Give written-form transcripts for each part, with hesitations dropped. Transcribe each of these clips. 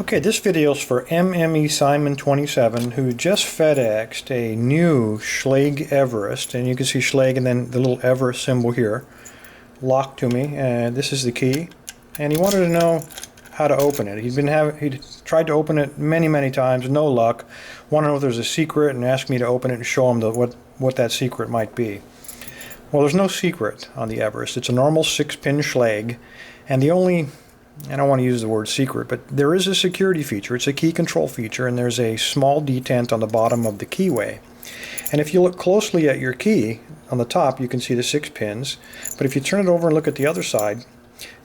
Okay, this video is for MMESIMON27 who just FedExed a new Schlage Everest, and you can see Schlage and then the little Everest symbol here locked to me, and this is the key, and he wanted to know how to open it. He'd tried to open it many times, no luck. Wanted to know if there's a secret and asked me to open it and show him what that secret might be. Well, there's no secret on the Everest. It's a normal 6-pin Schlage, and the only, I don't want to use the word secret, but there is a security feature. It's a key control feature, and there's a small detent on the bottom of the keyway. And if you look closely at your key, on the top you can see the 6 pins, but if you turn it over and look at the other side,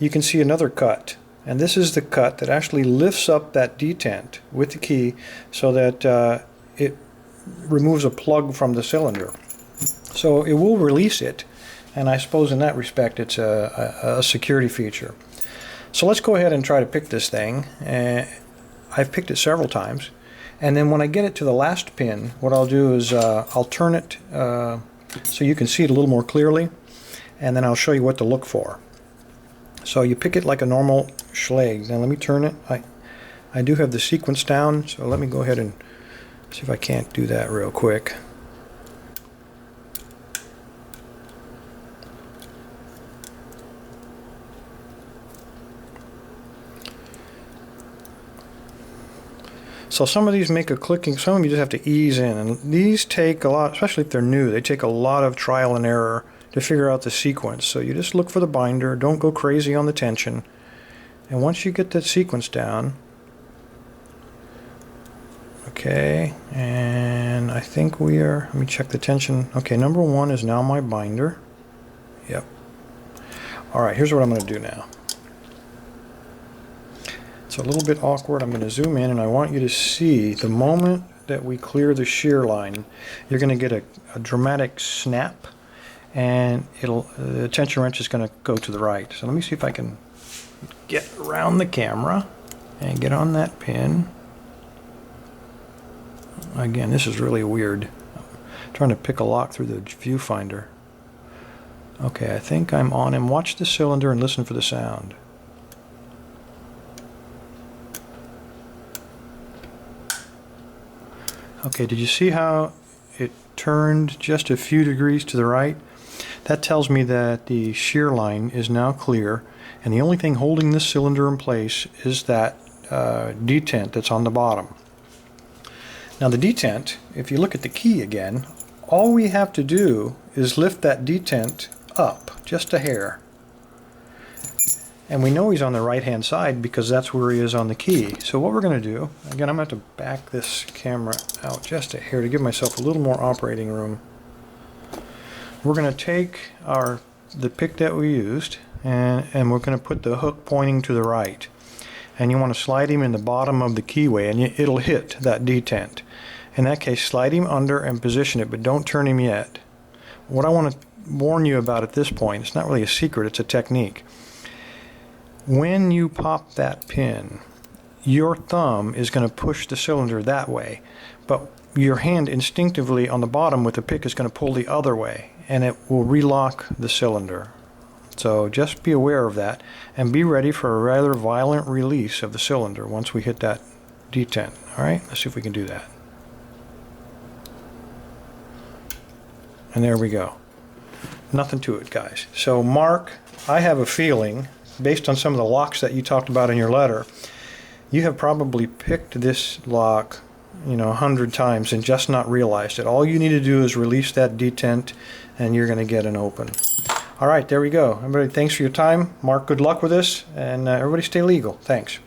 you can see another cut. And this is the cut that actually lifts up that detent with the key so that it removes a plug from the cylinder. So it will release it, and I suppose in that respect it's a security feature. So let's go ahead and try to pick this thing. I've picked it several times, and then when I get it to the last pin, what I'll do is I'll turn it so you can see it a little more clearly, and then I'll show you what to look for. So you pick it like a normal Schlage. Now let me turn it. I do have the sequence down, so let me go ahead and see if I can't do that real quick. So some of these make a clicking, some of them you just have to ease in, and these take a lot, especially if they're new, they take a lot of trial and error to figure out the sequence. So you just look for the binder, don't go crazy on the tension, and once you get that sequence down, okay, and I think we are, let me check the tension. Okay, number 1 is now my binder. Yep. Alright, here's what I'm going to do now. It's a little bit awkward. I'm going to zoom in, and I want you to see the moment that we clear the shear line, you're going to get a dramatic snap, and the tension wrench is going to go to the right. So let me see if I can get around the camera and get on that pin. Again, this is really weird. I'm trying to pick a lock through the viewfinder. Okay, I think I'm on him. Watch the cylinder and listen for the sound. Okay, did you see how it turned just a few degrees to the right? That tells me that the shear line is now clear, and the only thing holding this cylinder in place is that detent that's on the bottom. Now the detent, if you look at the key again, all we have to do is lift that detent up just a hair. And we know he's on the right hand side because that's where he is on the key. So what we're going to do, again, I'm going to have to back this camera out just a hair to give myself a little more operating room. We're going to take the pick that we used, and we're going to put the hook pointing to the right. And you want to slide him in the bottom of the keyway, and it'll hit that detent. In that case, slide him under and position it, but don't turn him yet. What I want to warn you about at this point, it's not really a secret, it's a technique. When you pop that pin, your thumb is going to push the cylinder that way, but your hand instinctively on the bottom with the pick is going to pull the other way, and it will relock the cylinder. So just be aware of that, and be ready for a rather violent release of the cylinder once we hit that detent. Alright, let's see if we can do that. And there we go. Nothing to it, guys. So Mark, I have a feeling, based on some of the locks that you talked about in your letter, you have probably picked this lock 100 times and just not realized it. All you need to do is release that detent, and you're going to get an open. Alright, there we go. Everybody, thanks for your time. Mark, good luck with this, and everybody stay legal. Thanks.